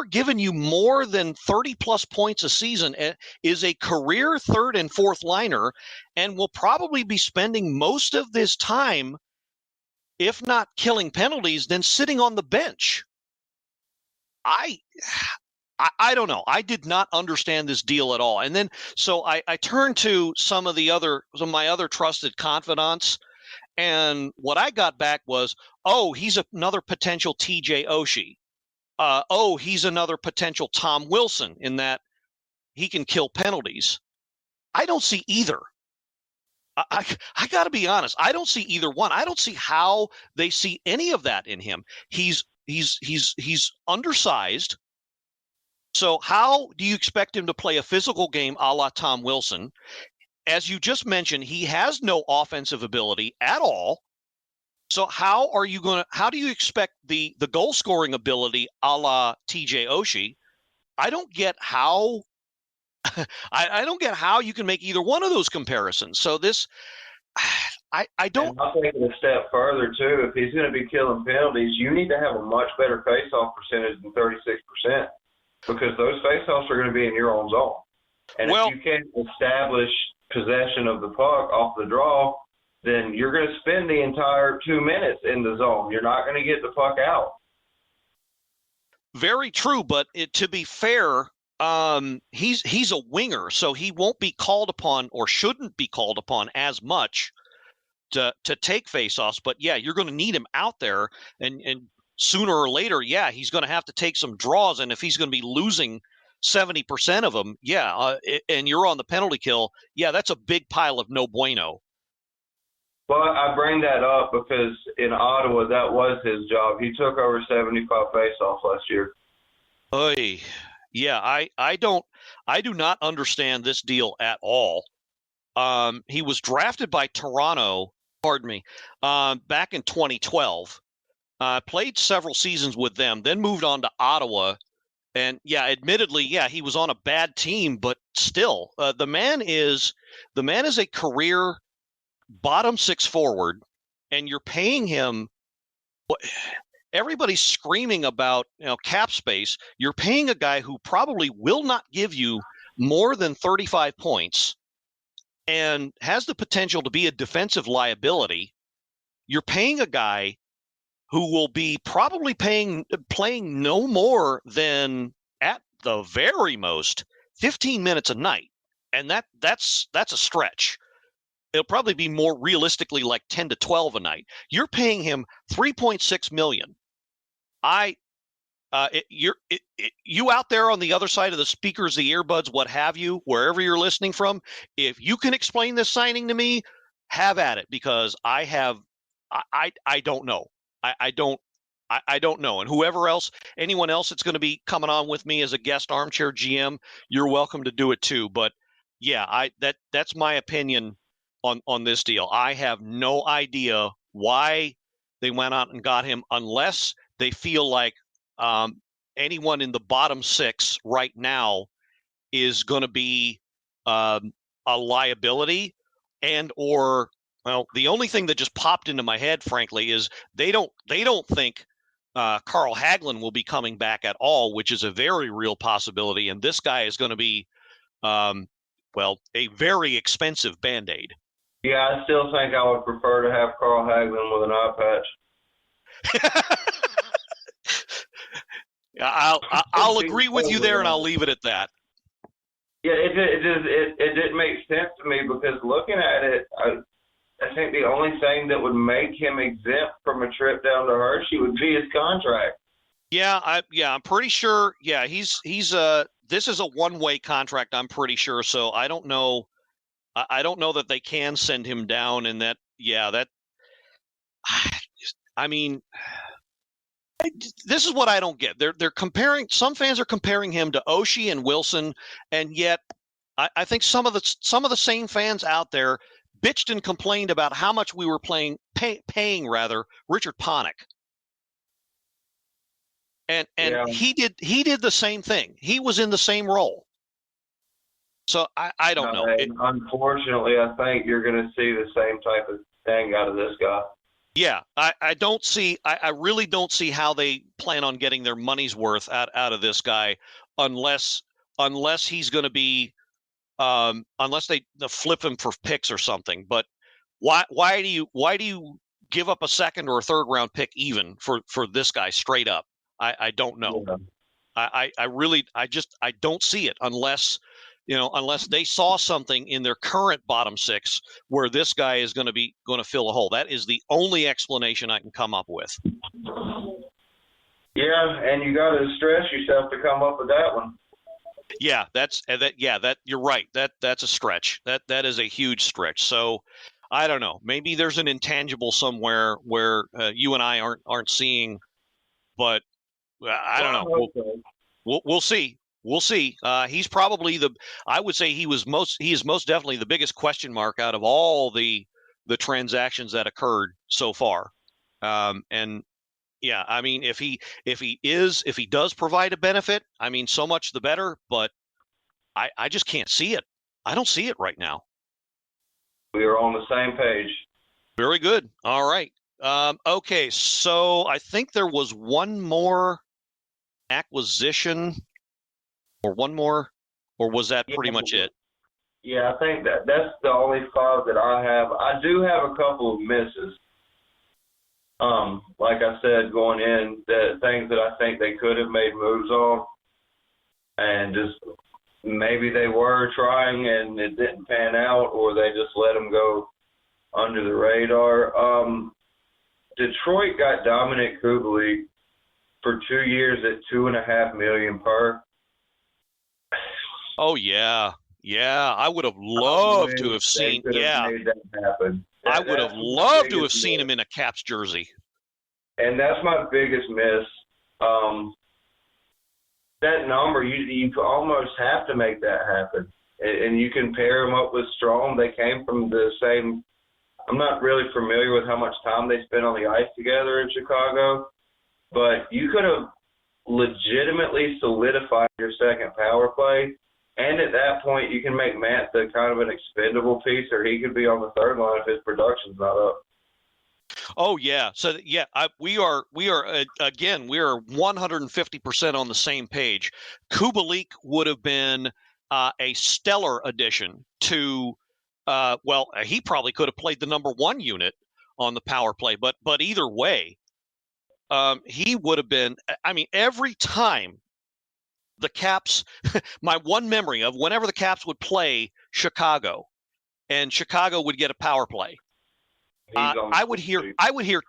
given you more than 30 plus points a season, is a career 3rd and 4th liner, and will probably be spending most of this time, if not killing penalties, then sitting on the bench? I don't know. I did not understand this deal at all. And then, so I turned to some of my other trusted confidants, and what I got back was, he's another potential TJ Oshie. He's another potential Tom Wilson in that he can kill penalties. I don't see either. I got to be honest. I don't see either one. I don't see how they see any of that in him. He's undersized. So how do you expect him to play a physical game a la Tom Wilson? As you just mentioned, he has no offensive ability at all. So how do you expect the goal scoring ability a la TJ Oshie? I don't get how I don't get how you can make either one of those comparisons. So this, I don't. And I'll take it a step further too. If he's going to be killing penalties, you need to have a much better face-off percentage than 36%, because those face-offs are going to be in your own zone. And Well, if you can't establish possession of the puck off the draw, then you're going to spend the entire 2 minutes in the zone. You're not going to get the puck out. very true, but to be fair, he's a winger, so he won't be called upon, or shouldn't be called upon as much to take faceoffs. But yeah, you're going to need him out there, and sooner or later, yeah, he's going to have to take some draws. And if he's going to be losing 70% of them, yeah, and you're on the penalty kill, yeah, that's a big pile of no bueno. Well, I bring that up because in Ottawa, that was his job. He took over 75 faceoffs last year. Oy. Yeah, I do not understand this deal at all. He was drafted by Toronto, back in 2012. Played several seasons with them, then moved on to Ottawa. And yeah, admittedly, yeah, he was on a bad team, but still, the man is a career bottom six forward, and you're paying him. Everybody's screaming about cap space. You're paying a guy who probably will not give you more than 35 points and has the potential to be a defensive liability. You're paying a guy who will be probably playing no more than, at the very most, 15 minutes a night, and that's a stretch. It'll probably be more realistically like 10 to 12 a night. You're paying him $3.6 million. You out there on the other side of the speakers, the earbuds, what have you, wherever you're listening from, if you can explain this signing to me, have at it, because I don't know. I don't know. And anyone else that's going to be coming on with me as a guest Armchair GM, you're welcome to do it too. But yeah, that's my opinion on this deal. I have no idea why they went out and got him, unless they feel like anyone in the bottom six right now is going to be a liability, or well, the only thing that just popped into my head, frankly, is they don't think Carl Hagelin will be coming back at all, which is a very real possibility. And this guy is going to be, a very expensive Band-Aid. Yeah, I still think I would prefer to have Carl Hagelin with an eye patch. I'll agree with you there, and I'll leave it at that. Yeah, it didn't make sense to me, because looking at it, I think the only thing that would make him exempt from a trip down to Hershey would be his contract. Yeah, I'm pretty sure. Yeah, he's this is a one-way contract, I'm pretty sure. So I don't know. I don't know that they can send him down, and I mean, this is what I don't get. They're comparing. Some fans are comparing him to Oshie and Wilson, and yet I think some of the same fans out there bitched and complained about how much we were paying Richard Panik. And yeah. he did the same thing. He was in the same role. So I don't know. Unfortunately, I think you're going to see the same type of thing out of this guy. Yeah, I don't see. I really don't see how they plan on getting their money's worth out of this guy, unless he's going to be, unless they flip him for picks or something. But why do you give up a second or a third round pick even for this guy straight up? I don't know. Yeah. I don't see it unless they saw something in their current bottom six where this guy is going to fill a hole. That is the only explanation I can come up with. Yeah, and you got to stress yourself to come up with that one. Yeah, that you're right. That's a stretch. That is a huge stretch. So I don't know. Maybe there's an intangible somewhere where you and I aren't seeing, but I don't know. We'll see. We'll see. He's probably I would say he is most definitely the biggest question mark out of all the transactions that occurred so far. And yeah, I mean, if he does provide a benefit, I mean, so much the better, but I just can't see it. I don't see it right now. We are on the same page. Very good. All right. Okay, so I think there was one more acquisition, or one more, or was that pretty much it? Yeah, I think that's the only 5 that I have. I do have a couple of misses. Like I said, going in, that things that I think they could have made moves on, and just maybe they were trying and it didn't pan out, or they just let them go under the radar. Detroit got Dominic Kubalik for 2 years at $2.5 million per. Oh yeah, I would have loved to have seen. Yeah, made that happen. I would have loved to have seen him in a Caps jersey. And that's my biggest miss. That number, you almost have to make that happen. And you can pair them up with Strome. They came from the same. I'm not really familiar with how much time they spent on the ice together in Chicago, but you could have legitimately solidified your second power play. And at that point, you can make Matt the kind of an expendable piece, or he could be on the third line if his production's not up. Oh yeah, so yeah, we are again, we are 150% on the same page. Kubalik would have been a stellar addition to. He probably could have played the number 1 unit on the power play, but either way, he would have been. I mean, every time the Caps, my one memory of whenever the Caps would play Chicago, and Chicago would get a power play. I would hear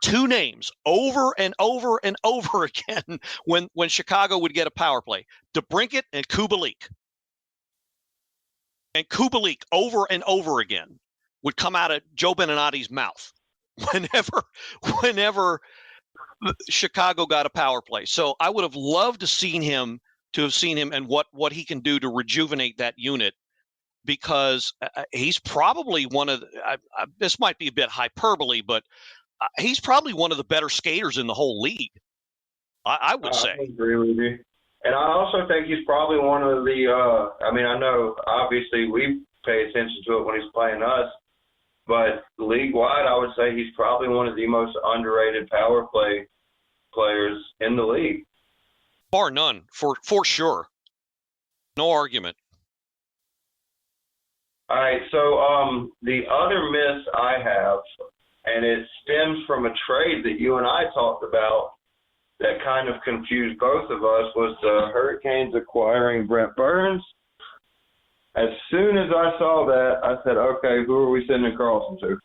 2 names over and over and over again when Chicago would get a power play: DeBrincat and Kubalik. And Kubalik over and over again would come out of Joe Beninati's mouth whenever Chicago got a power play. So I would have loved to have seen him and what he can do to rejuvenate that unit. Because he's probably one of this might be a bit hyperbole, but he's probably one of the better skaters in the whole league. I would say. I agree with you. And I also think he's probably one of the I know obviously we pay attention to it when he's playing us, but league-wide I would say he's probably one of the most underrated power play players in the league. Bar none, for sure. No argument. All right, so the other miss I have, and it stems from a trade that you and I talked about that kind of confused both of us, was the Hurricanes acquiring Brent Burns. As soon as I saw that, I said, okay, who are we sending Carlson to?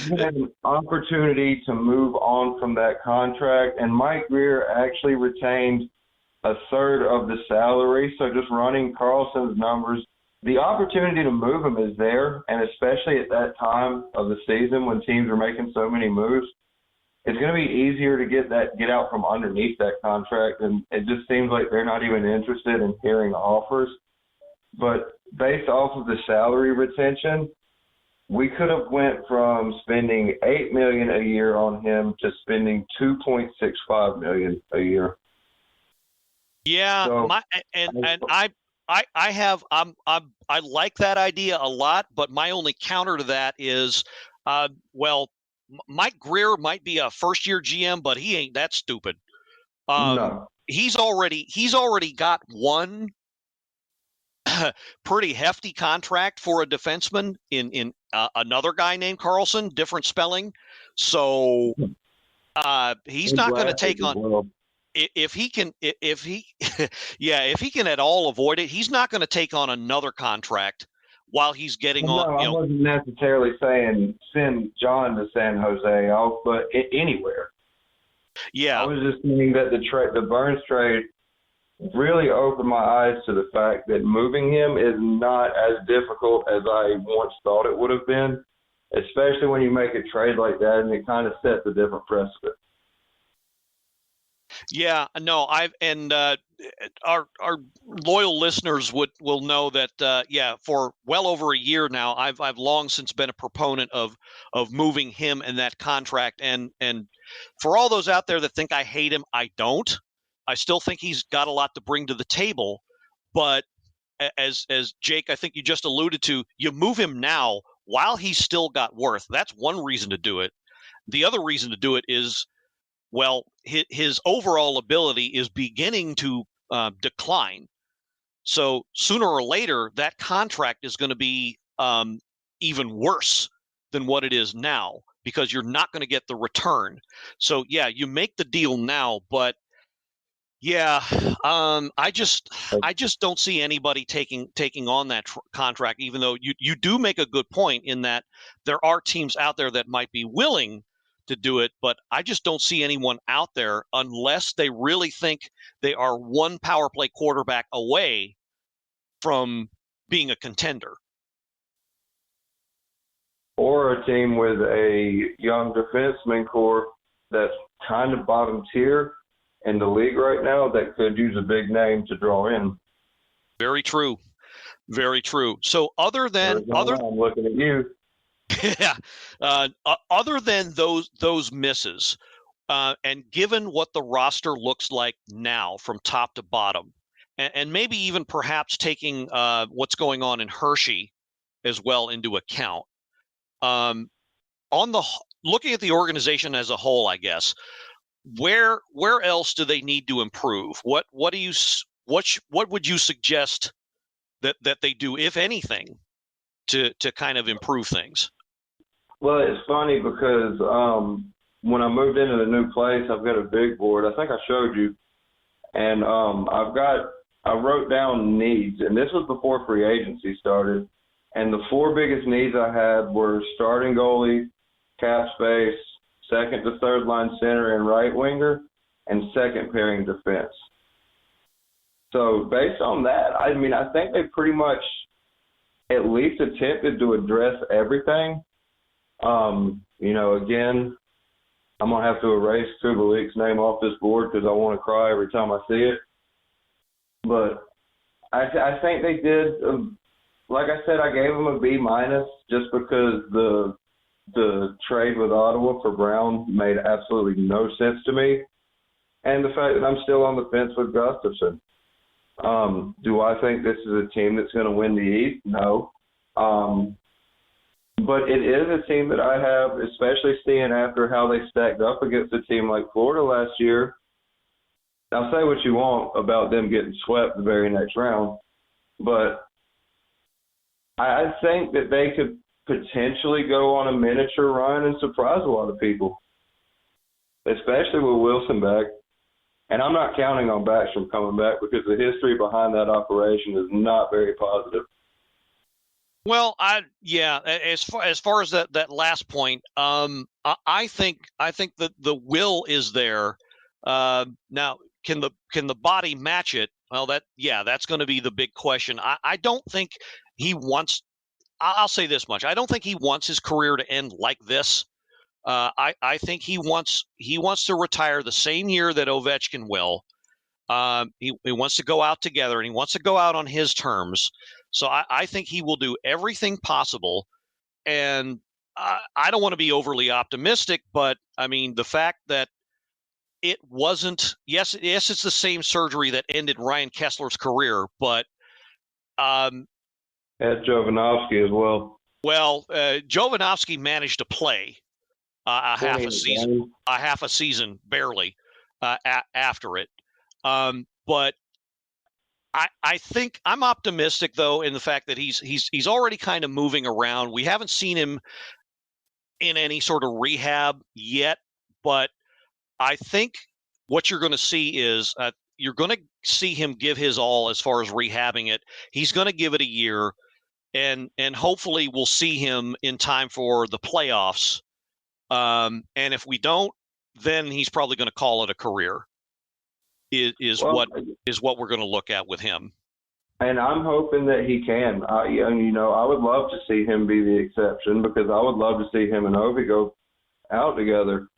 We had an opportunity to move on from that contract, and Mike Greer actually retained a third of the salary. So just running Carlson's numbers, the opportunity to move him is there, and especially at that time of the season when teams are making so many moves, it's going to be easier to get out from underneath that contract, and it just seems like they're not even interested in hearing offers. But based off of the salary retention, we could have went from spending $8 million a year on him to spending $2.65 million a year. Yeah, so, I like that idea a lot, but my only counter to that is, Mike Greer might be a first-year GM, but he ain't that stupid. No. He's already got one pretty hefty contract for a defenseman in another guy named Carlson, different spelling. So he's not going to take on. Well. If he can at all avoid it, he's not going to take on another contract while he's getting on. I wasn't necessarily saying send John to San Jose, but anywhere. Yeah, I was just saying that the Burns trade really opened my eyes to the fact that moving him is not as difficult as I once thought it would have been, especially when you make a trade like that and it kind of sets a different precedent. Yeah, no, our loyal listeners will know that for well over a year now, I've long since been a proponent of moving him and that contract, and for all those out there that think I hate him, I don't. I still think he's got a lot to bring to the table, but as Jake, I think you just alluded to, you move him now while he's still got worth. That's one reason to do it. The other reason to do it is, well, his overall ability is beginning to decline. So sooner or later, that contract is going to be even worse than what it is now, because you're not going to get the return. So yeah, you make the deal now, but yeah, I just don't see anybody taking on that contract, even though you do make a good point in that there are teams out there that might be willing to do it, but I just don't see anyone out there unless they really think they are one power play quarterback away from being a contender. Or a team with a young defenseman core that's kind of bottom tier in the league right now that could use a big name to draw in. Very true. Very true. So other than I'm looking at you. Yeah. Other than those misses, and given what the roster looks like now from top to bottom, and maybe even perhaps taking what's going on in Hershey as well into account, looking at the organization as a whole, I guess, where else do they need to improve? What would you suggest that they do, if anything, to kind of improve things? Well, it's funny because when I moved into the new place, I've got a big board. I think I showed you, and I wrote down needs, and this was before free agency started. And the 4 biggest needs I had were starting goalie, cap space, second to third line center and right winger, and second pairing defense. So based on that, I mean, I think they pretty much at least attempted to address everything. Again, I'm going to have to erase Kubalik's name off this board because I want to cry every time I see it. But I think they did, like I said, I gave them a B- just because the trade with Ottawa for Brown made absolutely no sense to me. And the fact that I'm still on the fence with Gustafson. Do I think this is a team that's going to win the East? No. But it is a team that I have, especially seeing after how they stacked up against a team like Florida last year. Now, say what you want about them getting swept the very next round, but I think that they could potentially go on a miniature run and surprise a lot of people, especially with Wilson back. And I'm not counting on Backstrom coming back because the history behind that operation is not very positive. Well, as far as that last point, I think that the will is there. Now, can the body match it? Well, that's going to be the big question. I don't think he wants. I'll say this much: I don't think he wants his career to end like this. I think he wants to retire the same year that Ovechkin will. He wants to go out together, and he wants to go out on his terms. So I think he will do everything possible. And I don't want to be overly optimistic, but I mean, the fact that it wasn't, yes, it's the same surgery that ended Ryan Kessler's career, but at Jovanovski as well. Well, Jovanovski managed to play a half a season barely after it. But I think I'm optimistic, though, in the fact that he's already kind of moving around. We haven't seen him in any sort of rehab yet, but I think what you're going to see is you're going to see him give his all as far as rehabbing it. He's going to give it a year, and hopefully we'll see him in time for the playoffs. And if we don't, then he's probably going to call it a career. Is what we're going to look at with him. And I'm hoping that he can. I would love to see him be the exception because I would love to see him and Ovi go out together.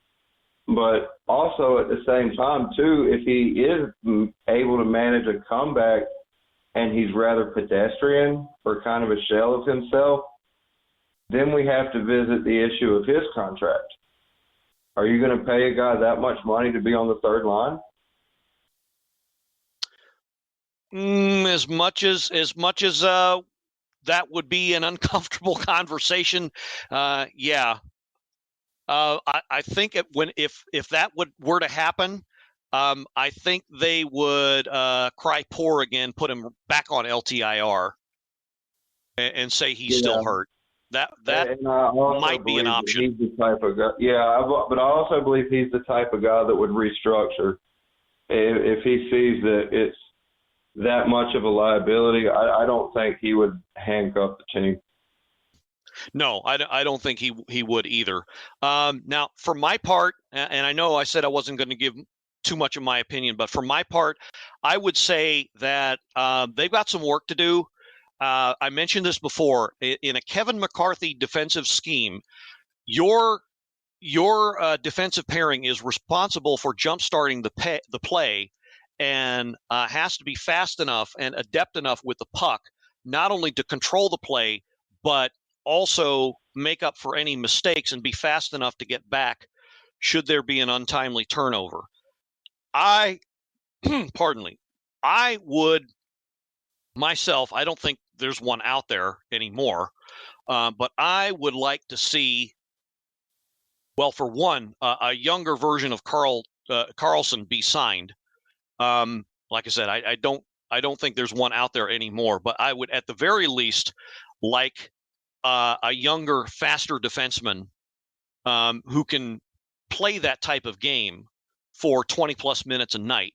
But also at the same time, too, if he is able to manage a comeback and he's rather pedestrian or kind of a shell of himself, then we have to visit the issue of his contract. Are you going to pay a guy that much money to be on the third line? As much as that would be an uncomfortable conversation. Yeah. I think if that were to happen, I think they would cry poor again, put him back on LTIR, and say he's still hurt. That might be an option. He's the type of guy. Yeah, but I also believe he's the type of guy that would restructure if he sees that it's that much of a liability. I don't think he would handcuff the team. No, I don't think he would either. Now, for my part, and I know I said I wasn't going to give too much of my opinion, but for my part, I would say that they've got some work to do. I mentioned this before. In a Kevin McCarthy defensive scheme, your defensive pairing is responsible for jump-starting the play and has to be fast enough and adept enough with the puck, not only to control the play, but also make up for any mistakes and be fast enough to get back should there be an untimely turnover. Pardon me, I would myself, I don't think there's one out there anymore, but I would like to see, well, for one, a younger version of Carlson be signed. Like I said, I don't think there's one out there anymore, but I would at the very least like a younger, faster defenseman who can play that type of game for 20-plus minutes a night.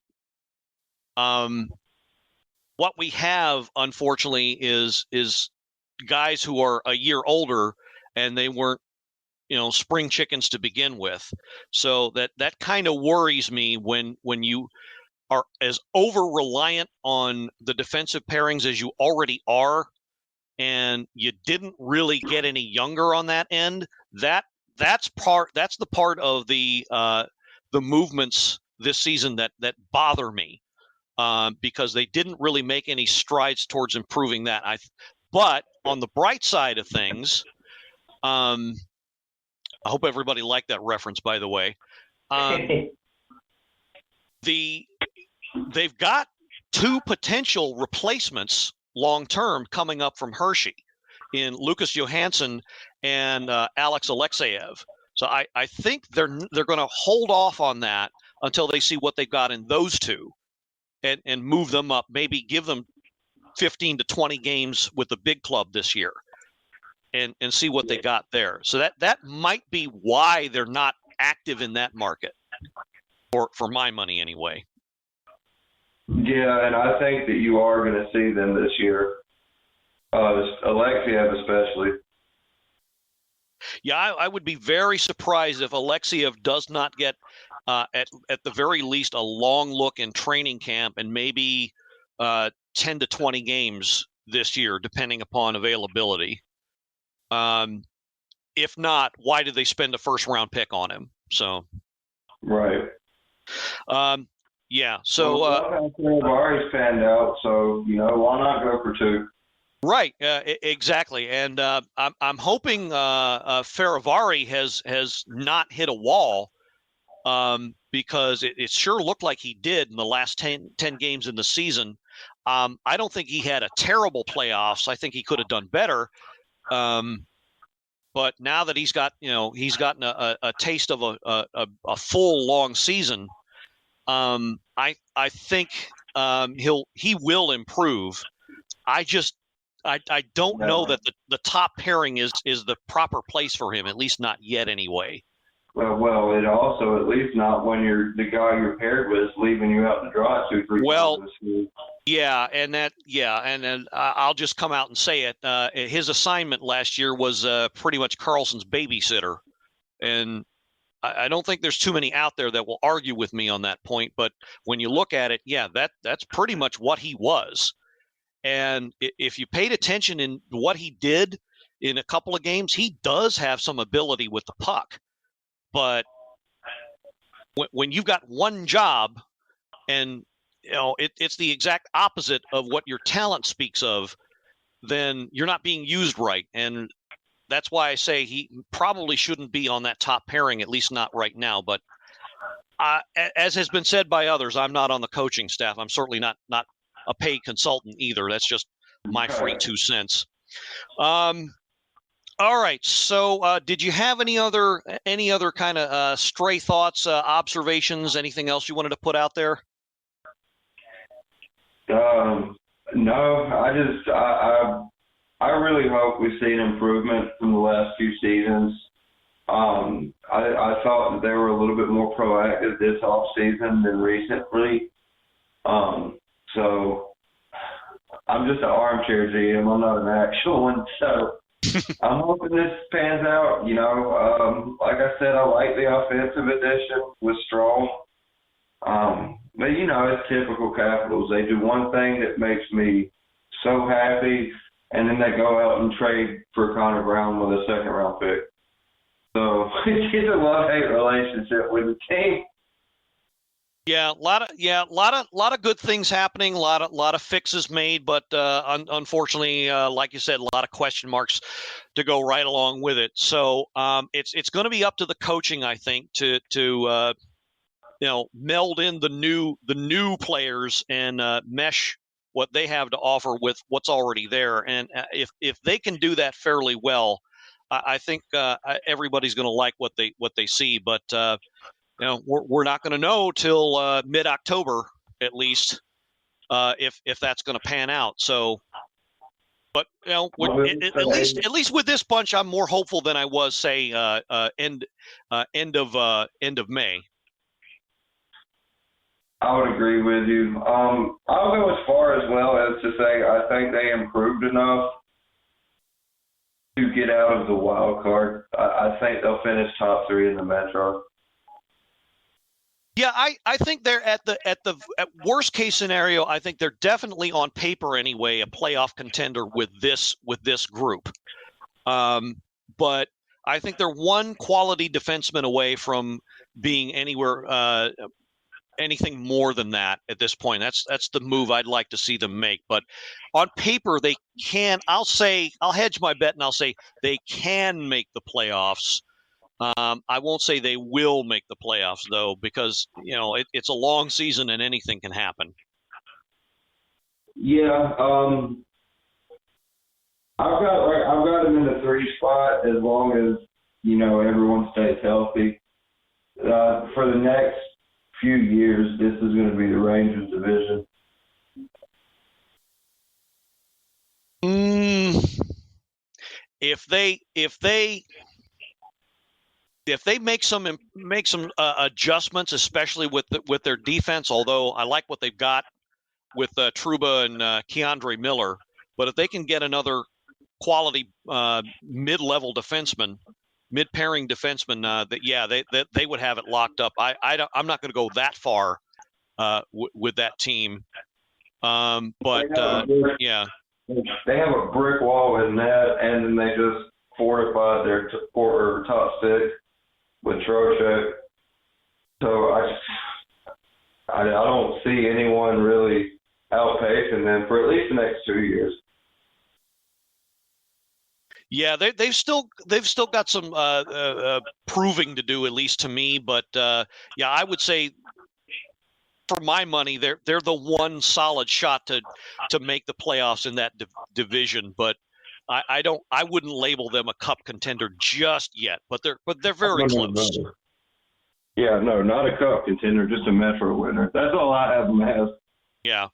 What we have, unfortunately, is guys who are a year older and they weren't, spring chickens to begin with. So that kind of worries me when you are as over-reliant on the defensive pairings as you already are, and you didn't really get any younger on that end. That's the part of the movements this season that bother me, because they didn't really make any strides towards improving that. But on the bright side of things, I hope everybody liked that reference, by the way. They've got two potential replacements long-term coming up from Hershey in Lucas Johansson and Alex Alexeyev. So I think they're going to hold off on that until they see what they've got in those two and move them up, maybe give them 15 to 20 games with the big club this year and see what they got there. So that might be why they're not active in that market, for my money anyway. Yeah, and I think that you are going to see them this year, Alexeyev especially. Yeah, I would be very surprised if Alexeyev does not get, at the very least, a long look in training camp and maybe 10 to 20 games this year, depending upon availability. If not, why did they spend a first-round pick on him? So, right. Yeah. So Vari's panned out, so why not go for two? Right. Exactly. And I'm hoping Faravari has not hit a wall, because it sure looked like he did in the last 10 games in the season. I don't think he had a terrible playoffs. I think he could have done better. But now that he's gotten a taste of a full long season, I think he will improve. I don't know that the top pairing is the proper place for him, at least not yet anyway. Well, it also, at least not when the guy you're paired with is leaving you out to dry 2-3 times this year. Yeah, and then I'll just come out and say it. His assignment last year was pretty much Carlson's babysitter, and I don't think there's too many out there that will argue with me on that point. But when you look at it, yeah, that's pretty much what he was. And if you paid attention in what he did in a couple of games, he does have some ability with the puck. But when you've got one job and it's the exact opposite of what your talent speaks of, then you're not being used right. And that's why I say he probably shouldn't be on that top pairing, at least not right now. But as has been said by others, I'm not on the coaching staff. I'm certainly not a paid consultant either. That's just my free 2 cents. All right. So, did you have any other kind of stray thoughts, observations, anything else you wanted to put out there? No, I really hope we see an improvement from the last few seasons. I thought that they were a little bit more proactive this off season than recently. So I'm just an armchair GM. I'm not an actual one. So I'm hoping this pans out. Like I said, I like the offensive addition with Strong. But, it's typical Capitals. They do one thing that makes me so happy, and then they go out and trade for Connor Brown with a second-round pick. So it's a love-hate relationship with the team. Yeah, a lot of good things happening, a lot of fixes made, but unfortunately, like you said, a lot of question marks to go right along with it. So it's going to be up to the coaching, I think, to meld in the new players and mesh what they have to offer with what's already there. And if they can do that fairly well, I think everybody's going to like what they see. But we're not going to know till mid-October at least if that's going to pan out. So, but at least with this bunch, I'm more hopeful than I was, say, end of May. I would agree with you. I'll go as far as well as to say I think they improved enough to get out of the wild card. I think they'll finish top 3 in the Metro. Yeah, I think they're at worst case scenario. I think they're definitely on paper anyway a playoff contender with this group. But I think they're one quality defenseman away from being anywhere anything more than that at this point. That's the move I'd like to see them make. But on paper, they can. I'll hedge my bet and I'll say they can make the playoffs. I won't say they will make the playoffs though, because it's a long season and anything can happen. Yeah, I've got them in the 3 spot as long as everyone stays healthy. For the next few years, this is going to be the Rangers division. If they make some adjustments, especially with their defense, although I like what they've got with Trouba and Keandre Miller, but if they can get another quality mid-level defenseman, mid-pairing defenseman, they would have it locked up. I'm not going to go that far with that team, but yeah. They have a brick wall in net, and then they just fortified their top 6 with Trocheck. So I don't see anyone really outpacing them for at least the next 2 years. Yeah, they've still got some proving to do, at least to me. But I would say, for my money, they're the one solid shot to make the playoffs in that division. But I wouldn't label them a cup contender just yet. But they're very close. No. Yeah, no, not a cup contender, just a Metro winner. That's all I have them as. Yeah.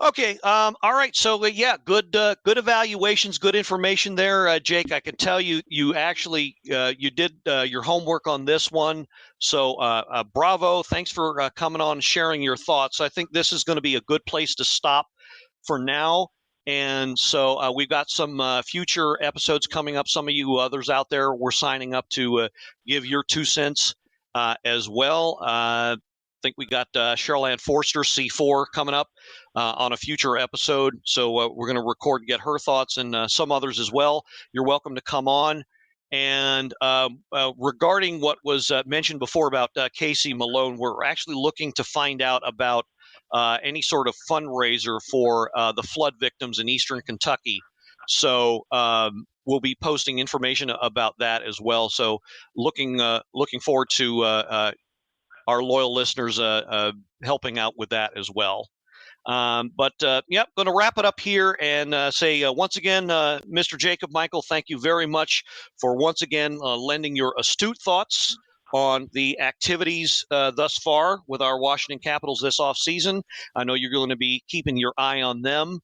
Okay. All right. So good evaluations, good information there, Jake. I can tell you actually you did your homework on this one. So bravo. Thanks for coming on and sharing your thoughts. I think this is going to be a good place to stop for now. And so we've got some future episodes coming up. Some of you others out there were signing up to give your 2 cents as well. I think we got Cheryl Ann Forster, C4, coming up on a future episode. So we're going to record and get her thoughts, and some others as well. You're welcome to come on. And regarding what was mentioned before about Casey Malone, we're actually looking to find out about any sort of fundraiser for the flood victims in eastern Kentucky. So we'll be posting information about that as well. So looking forward to our loyal listeners helping out with that as well. Yep, going to wrap it up here and say once again, Mr. Jacob Michael, thank you very much for once again lending your astute thoughts on the activities thus far with our Washington Capitals this offseason. I know you're going to be keeping your eye on them,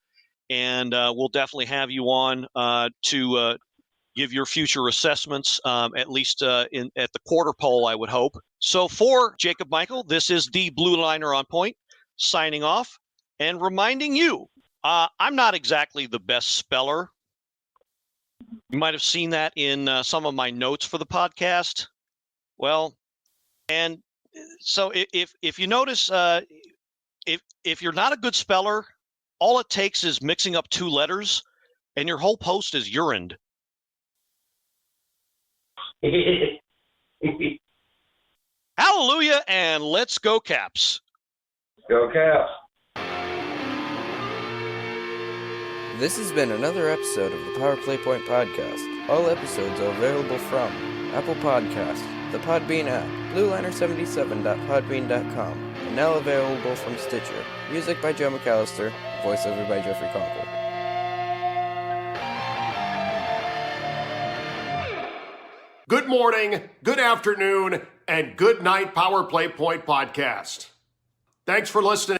and we'll definitely have you on to give your future assessments, at least at the quarter poll, I would hope. So for Jacob Michael, this is the Blue Liner on Point, signing off and reminding you, I'm not exactly the best speller. You might have seen that in some of my notes for the podcast. Well, and so if you notice, if you're not a good speller, all it takes is mixing up two letters, and your whole post is urined. Hallelujah, and let's go Caps. Go Caps. This has been another episode of the Power Play Point Podcast. All episodes are available from Apple Podcasts, the Podbean app, blueliner77.podbean.com, and now available from Stitcher. Music by Joe McAllister, voiceover by Jeffrey Conkle. Good morning, good afternoon, and good night, Power Play Point Podcast. Thanks for listening.